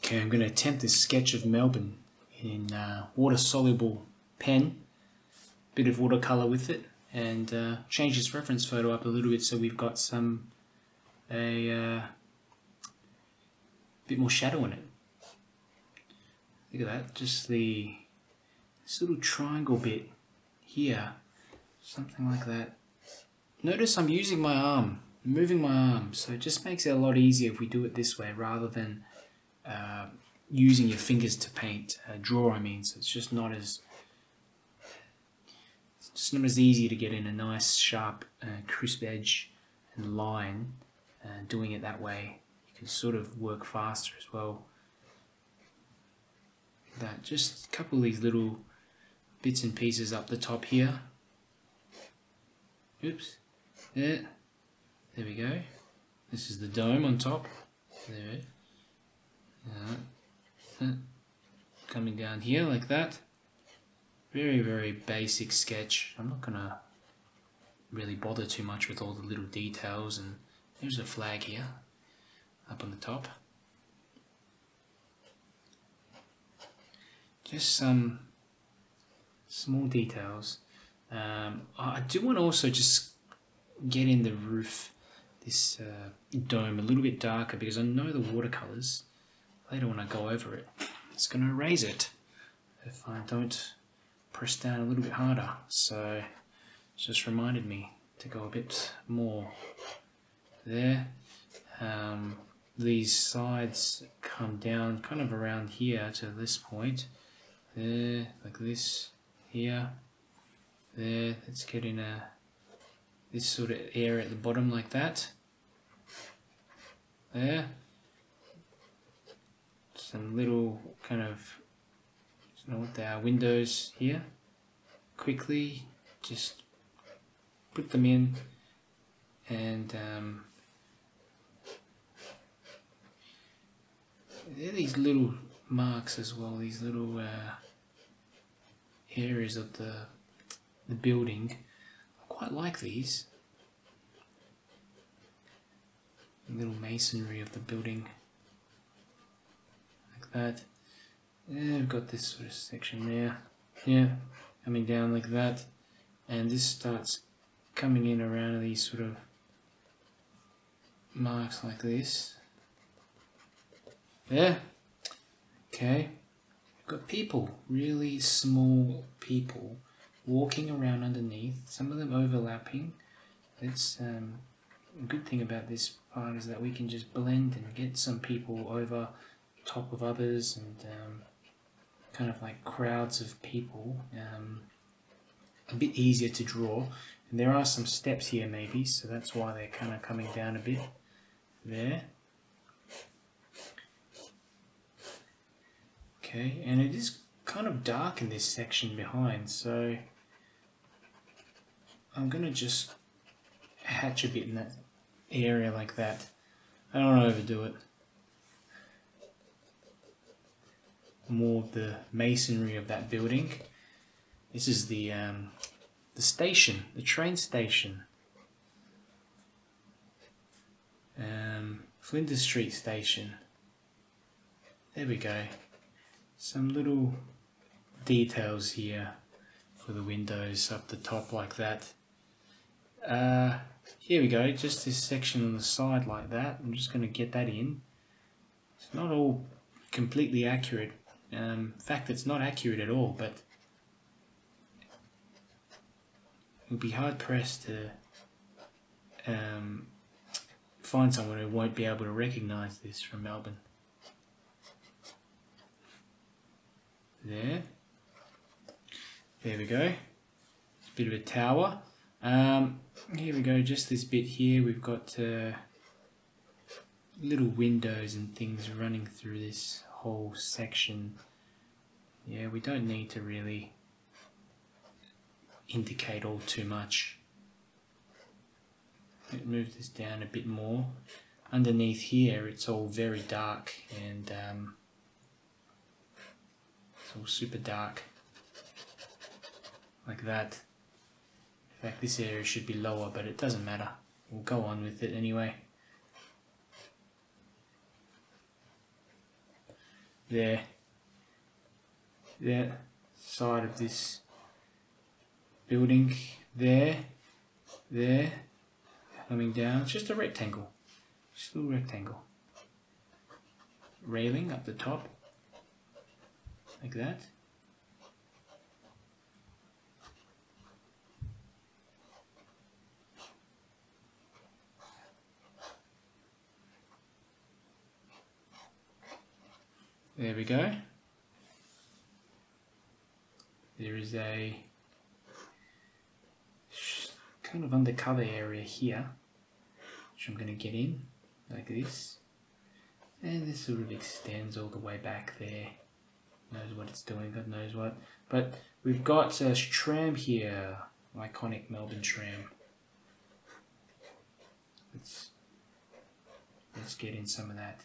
Okay, I'm going to attempt this sketch of Melbourne in water-soluble pen, bit of watercolour with it, and change this reference photo up a little bit so we've got a bit more shadow in it. Look at that, just this little triangle bit here, something like that. Notice I'm using my arm, moving my arm, so it just makes it a lot easier if we do it this way rather than using your fingers to paint, draw I mean, so it's just not as easy to get in a nice sharp crisp edge and line. Doing it that way, you can sort of work faster as well. That just a couple of these little bits and pieces up the top here. Oops, there we go. This is the dome on top. There. Coming down here like that. Very, very basic sketch. I'm not gonna really bother too much with all the little details. And there's a flag here up on the top. Just some small details. I do want to also just get in the roof, this dome a little bit darker, because I know the watercolors, later when I go over it, it's going to erase it if I don't press down a little bit harder. So it's just reminded me to go a bit more there. These sides come down kind of around here to this point. There, like this, here, there. Let's get in this sort of area at the bottom like that. There. Some little kind of, I don't know what they are, windows here. Quickly, just put them in, and there are these little marks as well, these little areas of the building. I quite like these. Little masonry of the building. Like that. And we've got this sort of section there. Yeah, coming down like that. And this starts coming in around these sort of marks like this. There. Okay. We've got people, really small people, walking around underneath, some of them overlapping. It's a good thing about this part is that we can just blend and get some people over top of others, and kind of like crowds of people. A bit easier to draw, and there are some steps here maybe, so that's why they're kind of coming down a bit there. Okay, and it is kind of dark in this section behind, so I'm going to just hatch a bit in that area like that. I don't want to overdo it. More of the masonry of that building. This is the station, the train station. Flinders Street Station. There we go. Some little details here for the windows up the top like that. Here we go, just this section on the side like that. I'm just going to get that in. It's not all completely accurate. In fact, it's not accurate at all, but it would be hard pressed to find someone who won't be able to recognise this from Melbourne. There we go. It's a bit of a tower. Here we go, just this bit here, we've got little windows and things running through this whole section. Yeah, we don't need to really indicate all too much. Let's move this down a bit more. Underneath here it's all very dark, and it's all super dark like that. In fact, this area should be lower, but it doesn't matter. We'll go on with it anyway. there, the side of this building, there, coming down. It's just a rectangle, just a little rectangle. Railing up the top, like that. There we go. There is a kind of undercover area here, which I'm going to get in like this. And this sort of extends all the way back there. Knows what it's doing, God knows what. But we've got a tram here, iconic Melbourne tram. Let's get in some of that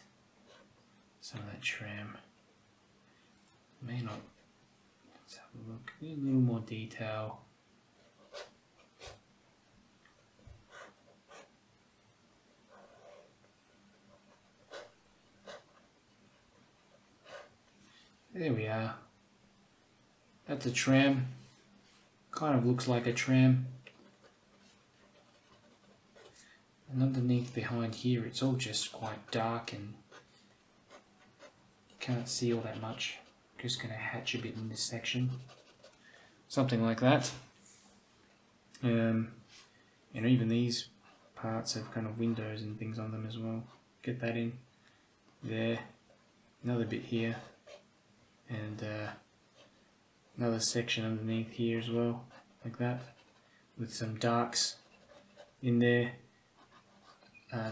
tram. May not. Let's have a look. A little more detail. There we are. That's a tram. Kind of looks like a tram. And underneath behind here, it's all just quite dark and can't see all that much. Just going to hatch a bit in this section. Something like that. And even these parts have kind of windows and things on them as well. Get that in. There. Another bit here. And another section underneath here as well, like that, with some darks in there.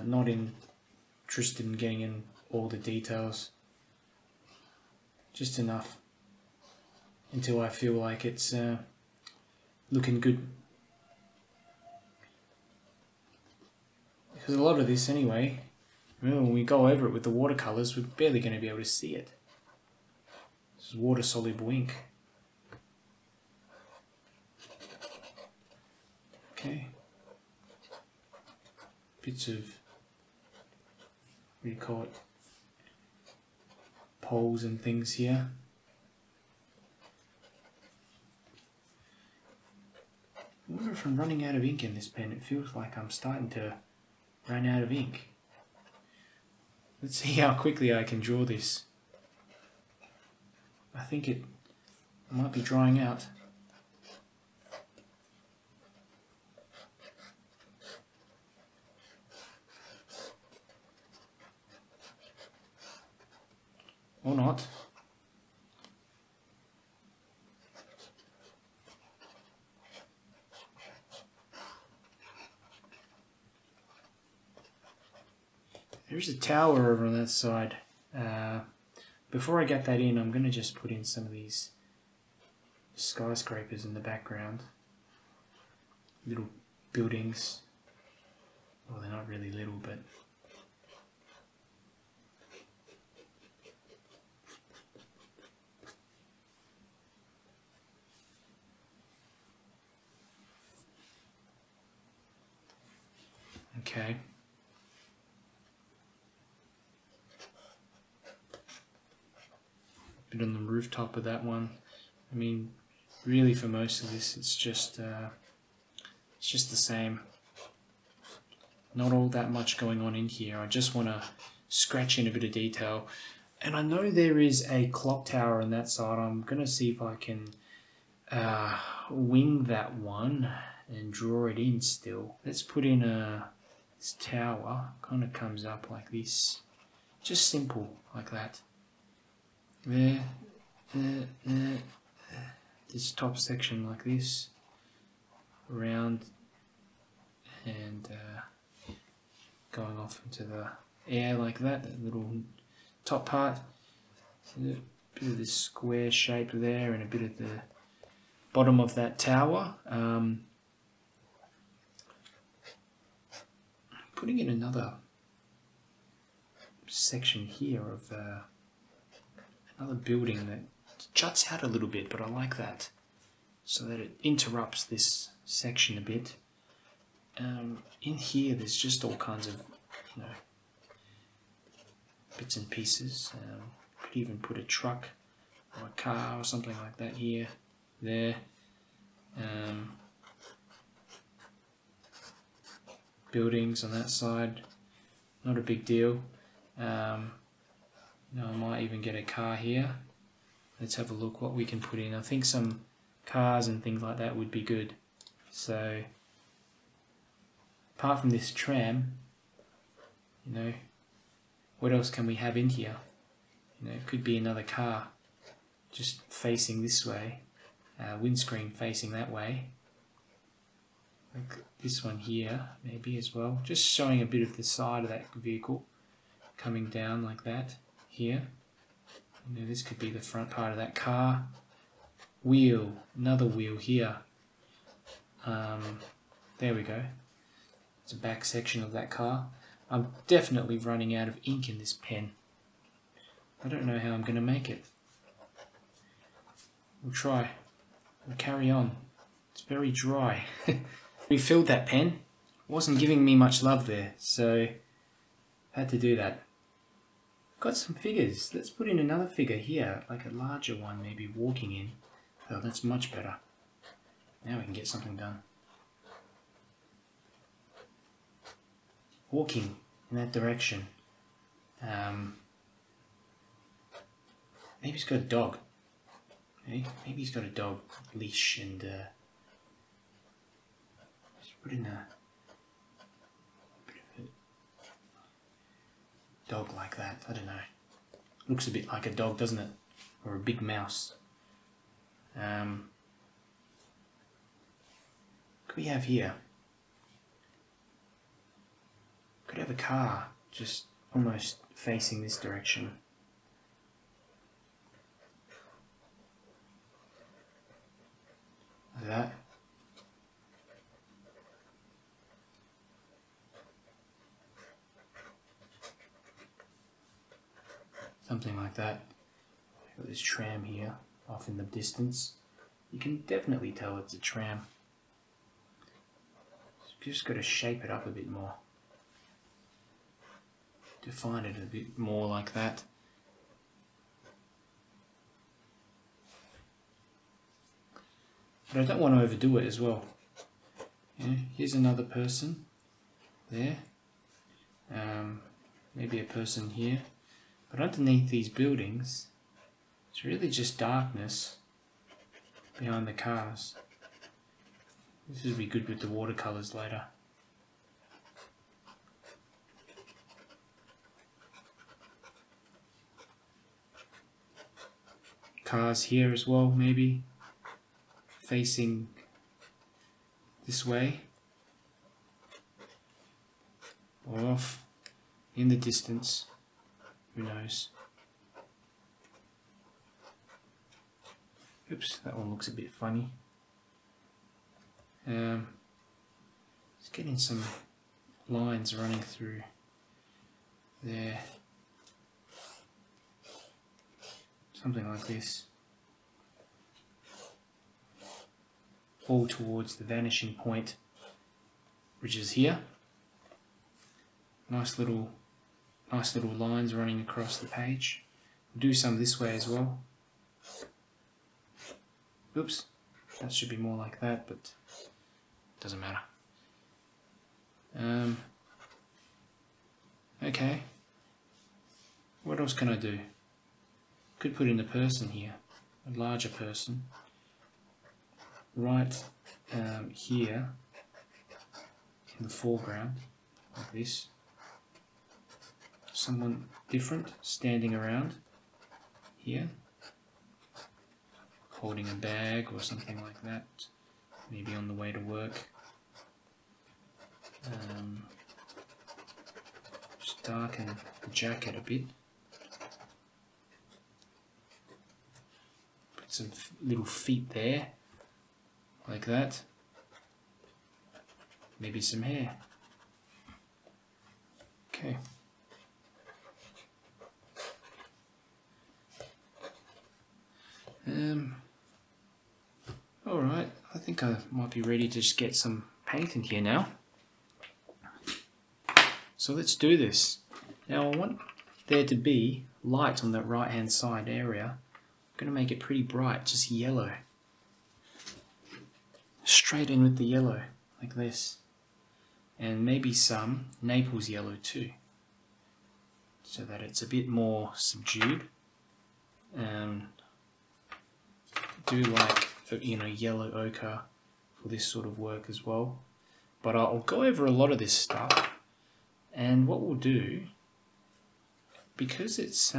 Not interested in getting in all the details, just enough until I feel like it's looking good. Because a lot of this anyway, remember when we go over it with the watercolors, we're barely going to be able to see it. This is water-soluble ink. Okay. Bits of, what do you call it, poles and things here. I wonder if I'm running out of ink in this pen. It feels like I'm starting to run out of ink. Let's see how quickly I can draw this. I think it might be drying out. Or not. There's a tower over on that side. Before I get that in, I'm going to just put in some of these skyscrapers in the background. Little buildings. Well, they're not really little, but... Okay. Bit on the rooftop of that one. I mean, really for most of this, it's just the same. Not all that much going on in here. I just want to scratch in a bit of detail. And I know there is a clock tower on that side. I'm going to see if I can wing that one and draw it in still. Let's put in this tower. Kind of comes up like this. Just simple, like that. There, this top section like this, around and going off into the air like that, that little top part, a bit of this square shape there and a bit of the bottom of that tower. Putting in another section here of another building that juts out a little bit, but I like that, so that it interrupts this section a bit. In here, there's just all kinds of, bits and pieces. Could even put a truck or a car or something like that here, there. Buildings on that side, not a big deal. I might even get a car here. Let's have a look what we can put in. I think some cars and things like that would be good. So, apart from this tram, what else can we have in here? It could be another car just facing this way, windscreen facing that way. Like this one here, maybe as well. Just showing a bit of the side of that vehicle coming down like that here. This could be the front part of that car. Wheel, another wheel here. There we go. It's a back section of that car. I'm definitely running out of ink in this pen. I don't know how I'm going to make it. We'll try. We'll carry on. It's very dry. Refilled that pen. Wasn't giving me much love there, so had to do that. Got some figures. Let's put in another figure here, like a larger one, maybe walking in. Oh, that's much better. Now we can get something done. Walking in that direction. Maybe he's got a dog. Maybe he's got a dog leash and just put in a bit of a dog like that. I don't know. Looks a bit like a dog, doesn't it? Or a big mouse. What could we have here? Could have a car just almost facing this direction. Like that. Something like that. Got this tram here off in the distance. You can definitely tell it's a tram. Just got to shape it up a bit more. Define it a bit more like that. But I don't want to overdo it as well. Here's another person there. Maybe a person here. But underneath these buildings, it's really just darkness behind the cars. This would be good with the watercolors later. Cars here as well, maybe facing this way or off in the distance, who knows. Oops, that one looks a bit funny. It's getting some lines running through there. Something like this. All towards the vanishing point, which is here. Nice little lines running across the page. We'll do some this way as well. Oops, that should be more like that, but doesn't matter. Okay. What else can I do? Could put in a person here, a larger person, right here in the foreground, like this. Someone different standing around here, holding a bag or something like that, maybe on the way to work. Just darken the jacket a bit. Put some little feet there, like that. Maybe some hair. Okay. Alright, I think I might be ready to just get some paint in here now. So let's do this. Now I want there to be light on that right hand side area, I'm going to make it pretty bright, just yellow. Straight in with the yellow, like this. And maybe some Naples yellow too, so that it's a bit more subdued. Do like, you know, yellow ochre for this sort of work as well. But I'll go over a lot of this stuff, and what we'll do, because it's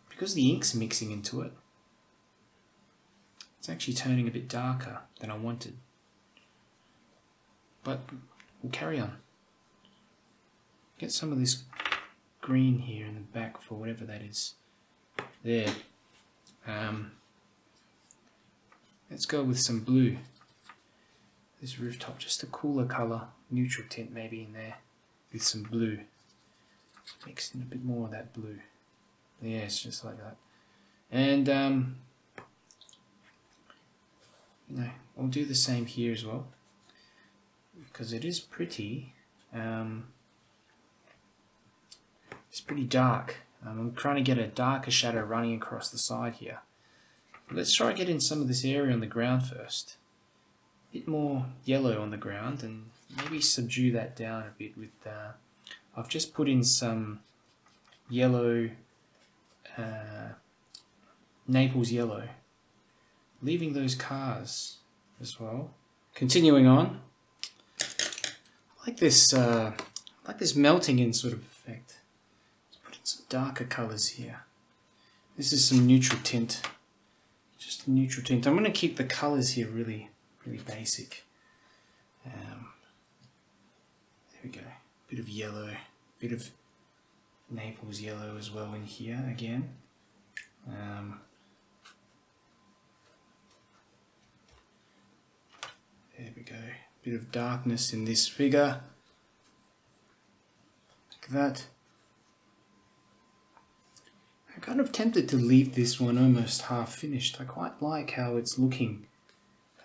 because the ink's mixing into it, it's actually turning a bit darker than I wanted. But we'll carry on. Get some of this green here in the back for whatever that is. There. Let's go with some blue. This rooftop, just a cooler colour, neutral tint maybe in there, with some blue. Mix in a bit more of that blue. Yeah, it's just like that. And you know, I'll do the same here as well, because it is pretty. It's pretty dark. I'm trying to get a darker shadow running across the side here. Let's try getting some of this area on the ground first. A bit more yellow on the ground, and maybe subdue that down a bit with. I've just put in some yellow, Naples yellow, leaving those cars as well. Continuing on, I like this melting in sort of effect. Let's put in some darker colours here. This is some neutral tint, just a neutral tint. I'm going to keep the colours here really basic. There we go. Bit of yellow, bit of Naples yellow as well in here again. There we go. Bit of darkness in this figure, like that. I'm kind of tempted to leave this one almost half finished. I quite like how it's looking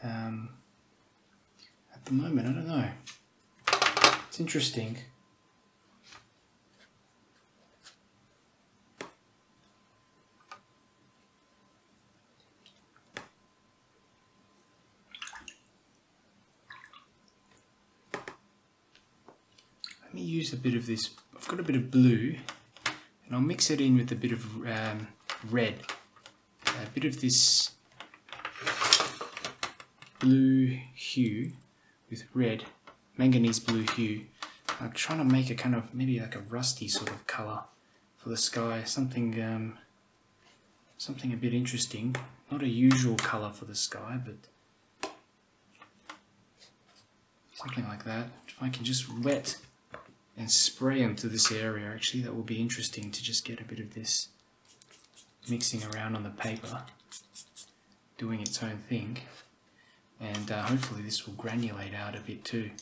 at the moment. I don't know. It's interesting. Let me use a bit of this. I've got a bit of blue, and I'll mix it in with a bit of red. A bit of this blue hue with red, manganese blue hue. I'm trying to make a kind of maybe like a rusty sort of colour for the sky, something a bit interesting. Not a usual colour for the sky, but something like that. If I can just wet and spray them to this area, actually that will be interesting to just get a bit of this mixing around on the paper, doing its own thing, and hopefully this will granulate out a bit too.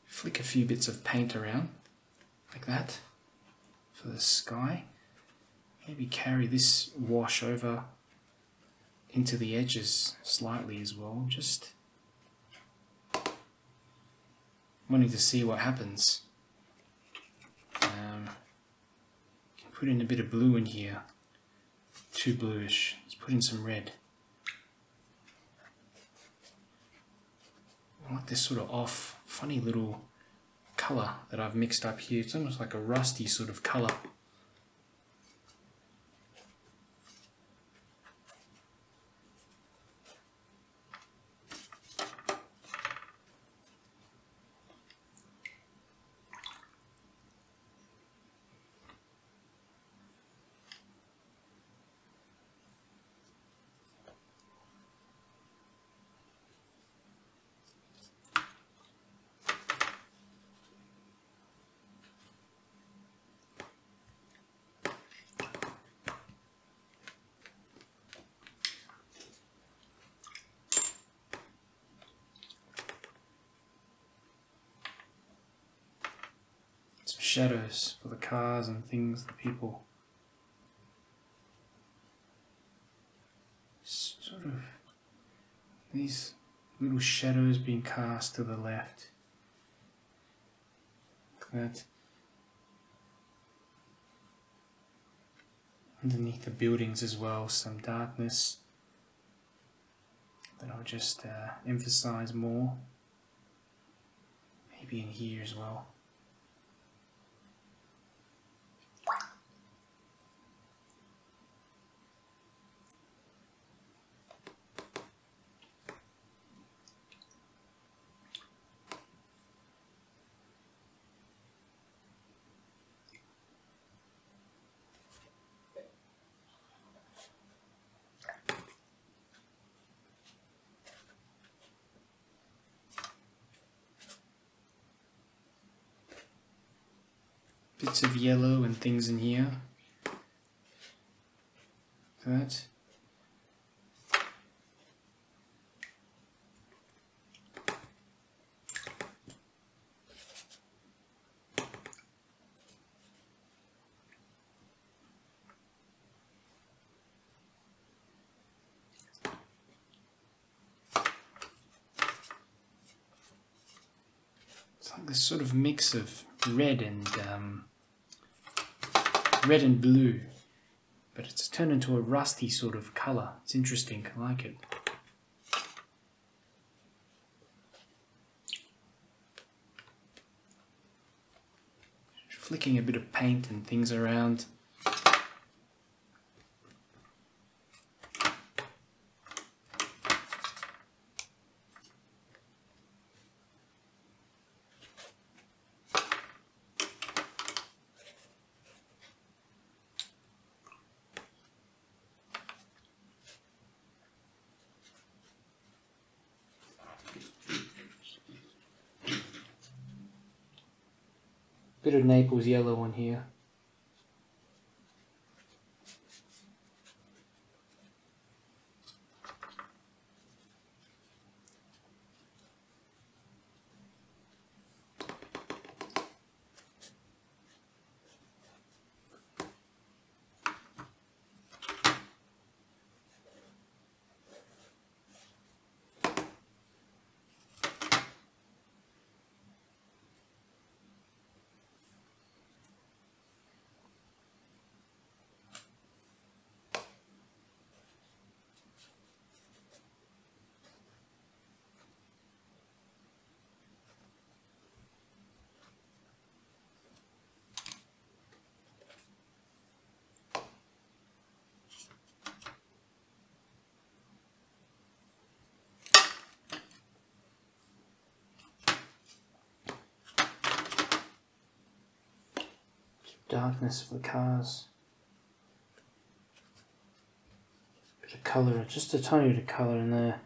Flick a few bits of paint around, like that, for the sky. Maybe carry this wash over into the edges slightly as well, just wanting to see what happens. Can put in a bit of blue in here, too bluish. Let's put in some red. I like this sort of off, funny little colour that I've mixed up here. It's almost like a rusty sort of colour. shadows for the cars and things, the people. Sort of these little shadows being cast to the left. Like that. Underneath the buildings as well, some darkness that I'll just emphasize more. Maybe in here as well. Bits of yellow and things in here. That. It's like this sort of mix of red and blue, but it's turned into a rusty sort of colour. It's interesting, I like it. Flicking a bit of paint and things around. Bit of Naples yellow on here. Darkness for the cars. Bit of colour, just a tiny bit of colour in there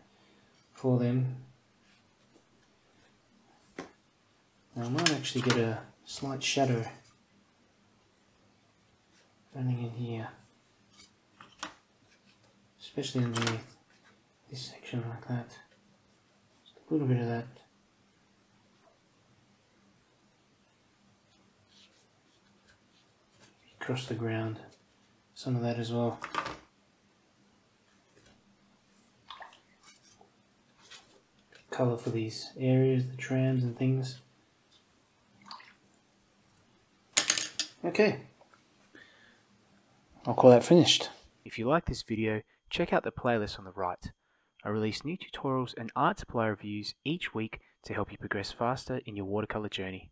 for them. Now I might actually get a slight shadow running in here, especially underneath this section like that. Just a little bit of that. Across the ground, some of that as well. Colour for these areas, the trams and things. Okay, I'll call that finished. If you like this video, check out the playlist on the right. I release new tutorials and art supply reviews each week to help you progress faster in your watercolour journey.